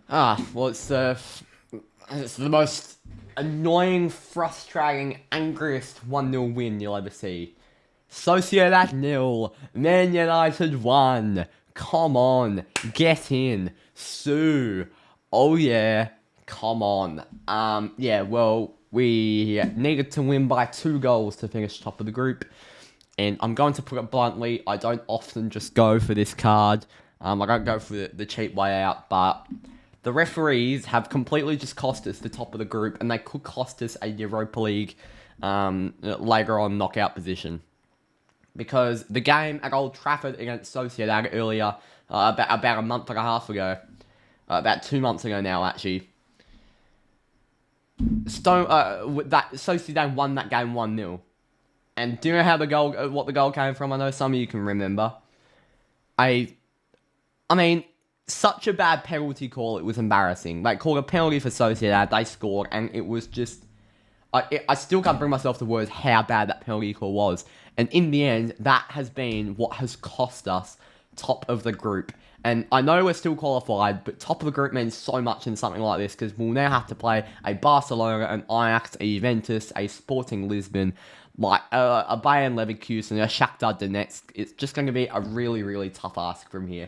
Well, it's the most annoying, frustrating, angriest 1-0 win you'll ever see. Sociedad 0, Man United 1. Come on, get in, Sue. Oh yeah, come on. Yeah, well, we needed to win by 2 goals to finish top of the group. And I'm going to put it bluntly, I don't often just go for this card. I don't go for the cheap way out, but the referees have completely just cost us the top of the group, and they could cost us a Europa League later on knockout position. Because the game at Old Trafford against Sociedad earlier, about a month and a half ago, about 2 months ago now actually, that Sociedad won that game 1-0. And do you know how what the goal came from? I know some of you can remember. I mean, such a bad penalty call. It was embarrassing. They called a penalty for Sociedad. They scored, and it was just. I still can't bring myself to words how bad that penalty call was. And in the end, that has been what has cost us top of the group. And I know we're still qualified, but top of the group means so much in something like this because we'll now have to play a Barcelona, an Ajax, a Juventus, a Sporting Lisbon, like a Bayern Leverkusen, a Shakhtar Donetsk. It's just going to be a really, really tough ask from here.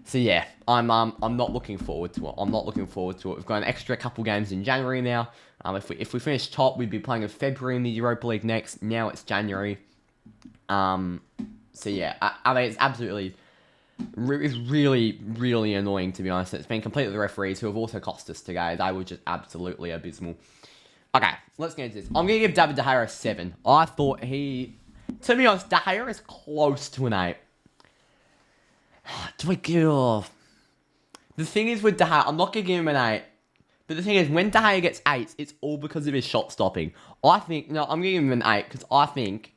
So yeah, I'm not looking forward to it. I'm not looking forward to it. We've got an extra couple games in January now. If we finish top, we'd be playing in February in the Europa League next. Now it's January. So yeah, I mean it's absolutely, it's really really annoying to be honest. It's been completely the referees who have also cost us today. They were just absolutely abysmal. Okay, let's get into this. I'm gonna give David De Gea a 7. I thought to be honest, De Gea is close to an 8. Do I give? The thing is with De Gea, I'm not gonna give him an 8. But the thing is, when De Gea gets 8s, it's all because of his shot stopping. I'm gonna give him an 8 because I think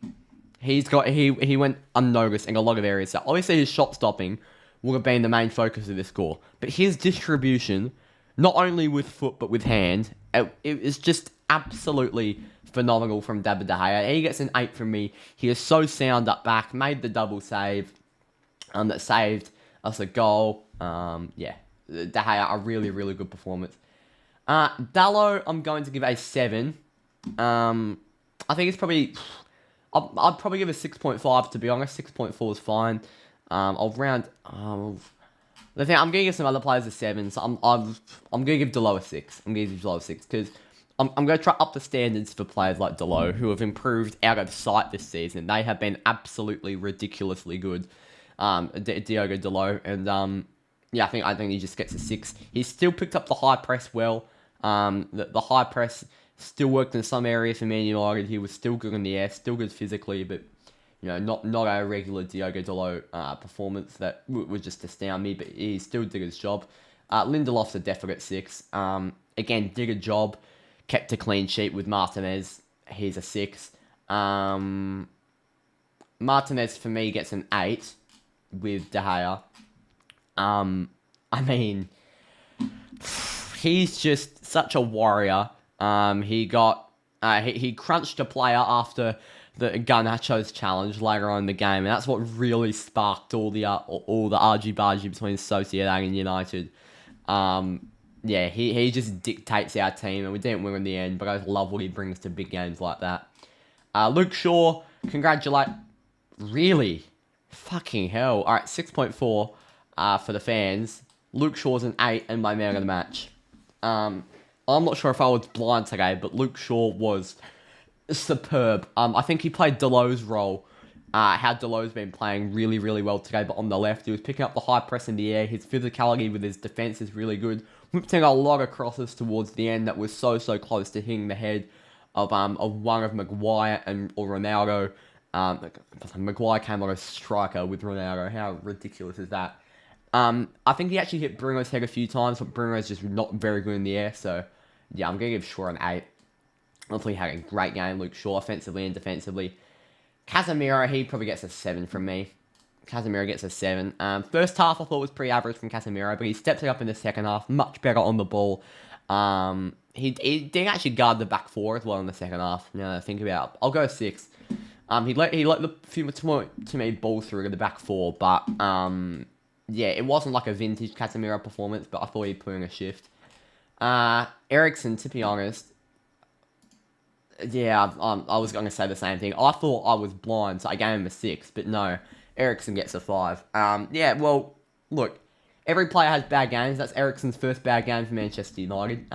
he went unnoticed in a lot of areas. So obviously his shot stopping would have been the main focus of this score. But his distribution, not only with foot but with hand, it is just absolutely phenomenal from David De Gea. He gets an 8 from me. He is so sound up back, made the double save, that saved us a goal. Yeah, De Gea, a really, really good performance. Dallo, I'm going to give a 7. I think it's probably. I'd probably give a 6.5 to be honest. 6.4 is fine. I'll round. The thing I'm gonna give some other players a 7, so I'm gonna give Dalot a 6. I'm gonna give Dalot a 6 because I'm gonna try up the standards for players like Dalot who have improved out of sight this season. They have been absolutely ridiculously good. Diogo Dalot, and yeah, I think he just gets a 6. He's still picked up the high press well. The high press still worked in some areas for Man United. He was still good in the air, still good physically, but not a regular Diogo Dalot performance that would just astound me. But he still did his job. Lindelof's a definite 6. Again, did a job, kept a clean sheet with Martinez. He's a 6. Martinez for me gets an 8 with De Gea. I mean, he's just such a warrior. He crunched a player after the Garnacho's challenge later on in the game, and that's what really sparked all the argy-bargy between Sociedad and United. Yeah, he just dictates our team, and we didn't win in the end, but I love what he brings to big games like that. Luke Shaw, congratulate. Really? Fucking hell. Alright, 6.4 for the fans. Luke Shaw's an 8 and my man of the match. I'm not sure if I was blind today, but Luke Shaw was superb. I think he played Delot's role. How Delot's been playing really, really well today, but on the left, he was picking up the high press in the air. His physicality with his defense is really good. Whipped in a lot of crosses towards the end that was so close to hitting the head of one of Maguire or Ronaldo. Maguire came on a striker with Ronaldo. How ridiculous is that? I think he actually hit Bruno's head a few times, but Bruno's just not very good in the air. So, yeah, I'm going to give Shaw an 8. Hopefully, he had a great game, Luke Shaw, offensively and defensively. Casemiro, he probably gets a 7 from me. Casemiro gets a 7. First half, I thought was pretty average from Casemiro, but he stepped it up in the second half, much better on the ball. He didn't actually guard the back four as well in the second half. Now that I think about it, I'll go 6. He let the few too many balls through to the back four, but yeah, it wasn't like a vintage Casemiro performance, but I thought he put in a shift. Eriksen, to be honest, yeah, I was going to say the same thing. I thought I was blind, so I gave him a 6, but no, Eriksen gets a 5. Yeah, well, look, every player has bad games. That's Eriksen's first bad game for Manchester United.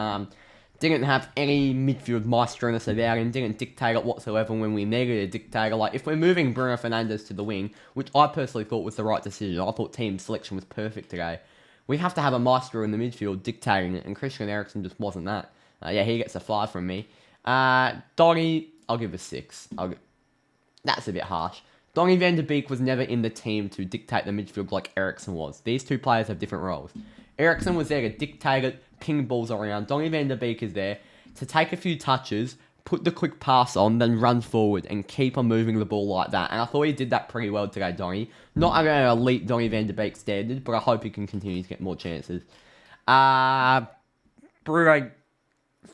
Didn't have any midfield maestroness about him, didn't dictate it whatsoever when we needed a dictator. Like, if we're moving Bruno Fernandes to the wing, which I personally thought was the right decision, I thought team selection was perfect today, we have to have a maestro in the midfield dictating it, and Christian Eriksen just wasn't that. Yeah, he gets a 5 from me. Donny, I'll give a 6. That's a bit harsh. Donny van de Beek was never in the team to dictate the midfield like Eriksen was. These two players have different roles. Eriksen was there to dictate it, ping balls around. Donny van de Beek is there to take a few touches, put the quick pass on, then run forward and keep on moving the ball like that. And I thought he did that pretty well today, Donny. Not an elite Donny van de Beek standard, but I hope he can continue to get more chances. Bruno,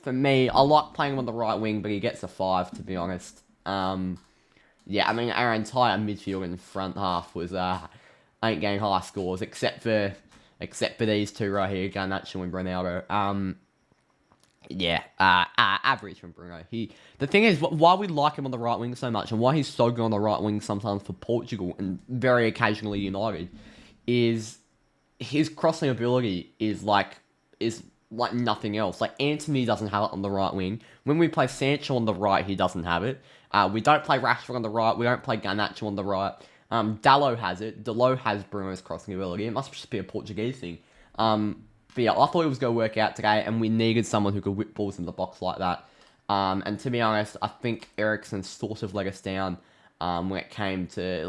for me, I like playing him on the right wing, but he gets a 5, to be honest. Yeah, I mean, our entire midfield and front half was ain't getting high scores, except for these two right here, Garnacho and Ronaldo. Yeah, average from Bruno. The thing is, why we like him on the right wing so much, and why he's so good on the right wing sometimes for Portugal and very occasionally United, is his crossing ability is like nothing else. Like, Antony doesn't have it on the right wing. When we play Sancho on the right, he doesn't have it. We don't play Rashford on the right. We don't play Garnacho on the right. Dalot has it. Dalot has Bruno's crossing ability. It must just be a Portuguese thing. But yeah, I thought it was going to work out today, and we needed someone who could whip balls in the box like that. And to be honest, I think Eriksen sort of let us down when it came to...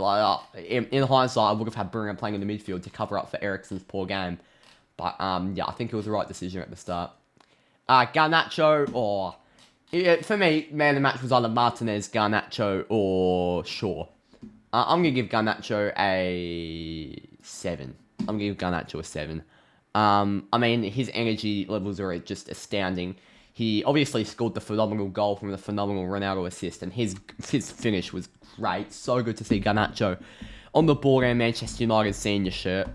in hindsight, I would have had Bruno playing in the midfield to cover up for Eriksen's poor game. But yeah, I think it was the right decision at the start. Garnacho, for me, man of the match was either Martinez, Garnacho, or Shaw. I'm going to give Garnacho a 7. I'm going to give Garnacho a 7. I mean, his energy levels are just astounding. He obviously scored the phenomenal goal from the phenomenal Ronaldo assist, and his finish was great. So good to see Garnacho on the board and Manchester United senior shirt.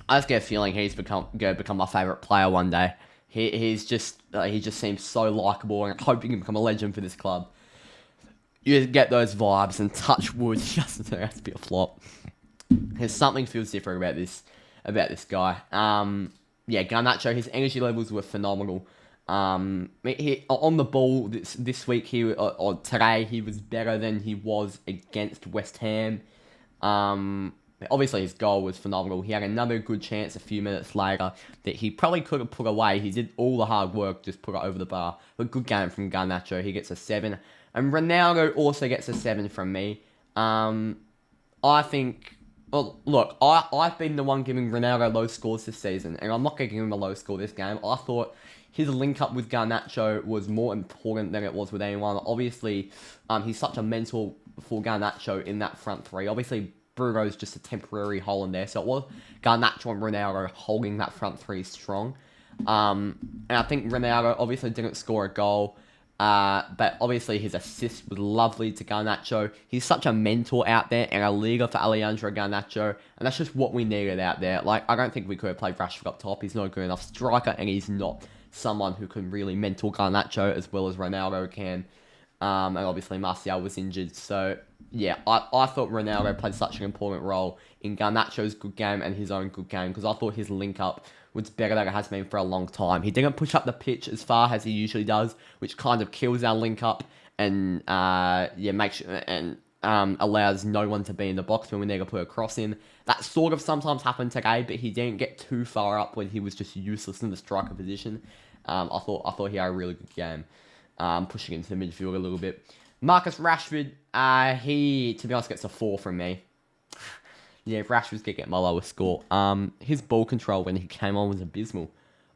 I just get a feeling he's going to become my favourite player one day. He just seems so likeable, and I hope he can become a legend for this club. You just get those vibes, and touch wood, just turn out to be a flop. There's something feels different about this guy. Yeah, Garnacho, his energy levels were phenomenal. He on the ball this week, or today, he was better than he was against West Ham. Obviously, his goal was phenomenal. He had another good chance a few minutes later that he probably could have put away. He did all the hard work, just put it over the bar. But good game from Garnacho. He gets a 7. And Ronaldo also gets a 7 from me. I think... Well, look, I've been the one giving Ronaldo low scores this season, and I'm not going to give him a low score this game. I thought his link-up with Garnacho was more important than it was with anyone. Obviously, he's such a mentor for Garnacho in that front three. Obviously, Bruno's just a temporary hole in there, so it was Garnacho and Ronaldo holding that front three strong. And I think Ronaldo obviously didn't score a goal, but obviously his assist was lovely to Garnacho. He's such a mentor out there and a leader for Alejandro Garnacho, and that's just what we needed out there. Like, I don't think we could have played Rashford up top. He's not a good enough striker, and he's not someone who can really mentor Garnacho as well as Ronaldo can. And obviously Martial was injured, so yeah, I thought Ronaldo played such an important role in Garnacho's good game and his own good game, because I thought his link-up was better than it has been for a long time. He didn't push up the pitch as far as he usually does, which kind of kills our link-up and makes and allows no one to be in the box when we need to put a cross in. That sort of sometimes happened today, but he didn't get too far up when he was just useless in the striker position. I thought he had a really good game, pushing into the midfield a little bit. Marcus Rashford, he, to be honest, gets a 4 from me. Yeah, Rashford's going to get my lowest score. His ball control when he came on was abysmal.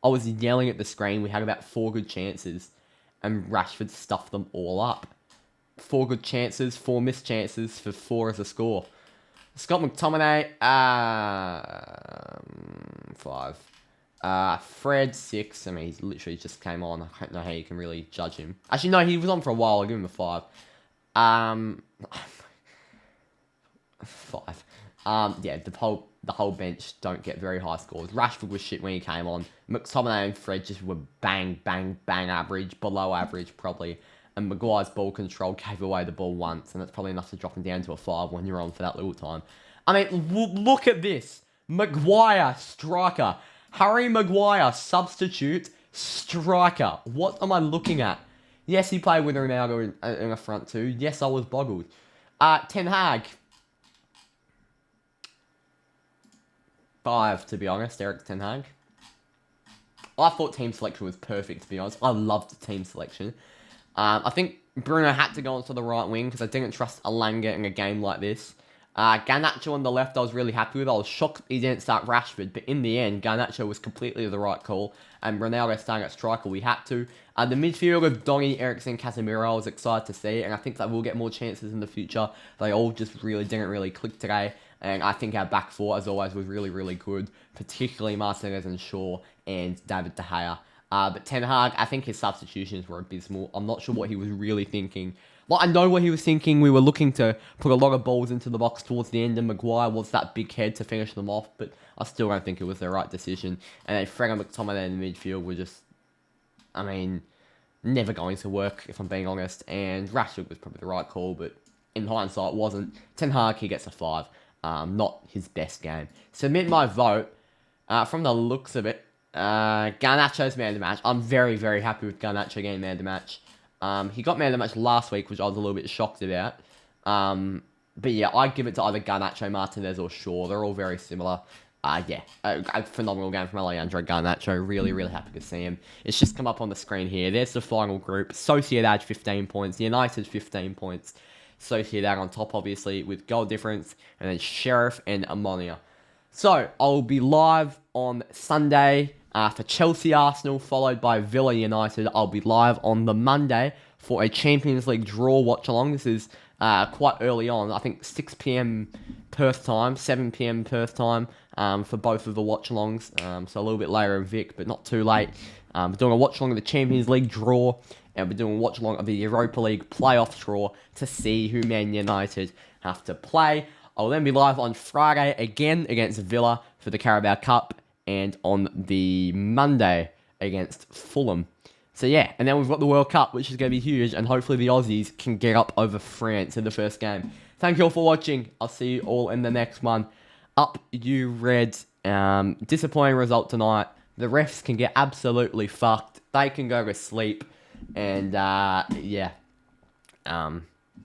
I was yelling at the screen. We had about 4 good chances, and Rashford stuffed them all up. 4 good chances, 4 missed chances for 4 as a score. Scott McTominay, 5. Fred, 6. I mean, he's literally just came on. I don't know how you can really judge him. Actually, no, he was on for a while. I'll give him a 5. 5. Yeah, the whole the whole bench don't get very high scores. Rashford was shit when he came on. McTominay and Fred just were bang, bang, bang average, below average probably. And Maguire's ball control gave away the ball once, and that's probably enough to drop him down to a 5 when you're on for that little time. I mean, look at this. Maguire, striker. Harry Maguire, substitute, striker. What am I looking at? Yes, he played with Ronaldo in a front two. Yes, I was boggled. Ten Hag. 5, to be honest, Eric Ten Hag. I thought team selection was perfect, to be honest. I loved the team selection. I think Bruno had to go onto the right wing because I didn't trust Alanga in a game like this. Garnacho on the left, I was really happy with. I was shocked he didn't start Rashford, but in the end, Garnacho was completely the right call. And Ronaldo starting at striker, we had to. The midfield of Donny, Eriksen, Casemiro, I was excited to see, and I think that we'll get more chances in the future. They all just didn't really click today. And I think our back four, as always, was really, really good, particularly Martinez and Shaw and David De Gea. But Ten Hag, I think his substitutions were abysmal. I'm not sure what he was really thinking. Like, I know what he was thinking. We were looking to put a lot of balls into the box towards the end, and Maguire was that big head to finish them off, but I still don't think it was the right decision. And then Fred and McTominay in the midfield were just, I mean, never going to work, if I'm being honest. And Rashford was probably the right call, but in hindsight, it wasn't. Ten Hag, he gets a 5. Not his best game. Submit my vote. From the looks of it, Garnacho's man of the match. I'm very, very happy with Garnacho getting man of the match. He got man of the match last week, which I was a little bit shocked about. But yeah, I'd give it to either Garnacho, Martinez, or Shaw. They're all very similar. Yeah, a phenomenal game from Alejandro Garnacho. Really, really happy to see him. It's just come up on the screen here. There's the final group. Sociedad 15 points. United 15 points. Sociedad on top, obviously, with goal difference. And then Sheriff and Ammonia. So, I'll be live on Sunday for Chelsea Arsenal, followed by Villa United. I'll be live on the Monday for a Champions League draw watch-along. This is quite early on. I think 6 p.m. Perth time, 7 p.m. Perth time for both of the watch-alongs. So a little bit later in Vic, but not too late. We're doing a watch-along of the Champions League draw, and we're doing a watch-along of the Europa League playoff draw to see who Man United have to play. I'll then be live on Friday again against Villa for the Carabao Cup, and on the Monday against Fulham. So yeah, and then we've got the World Cup, which is going to be huge, and hopefully the Aussies can get up over France in the first game. Thank you all for watching. I'll see you all in the next one. Up you Reds. Disappointing result tonight. The refs can get absolutely fucked. They can go to sleep. And yeah.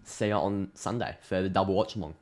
See you on Sunday for the double watch along.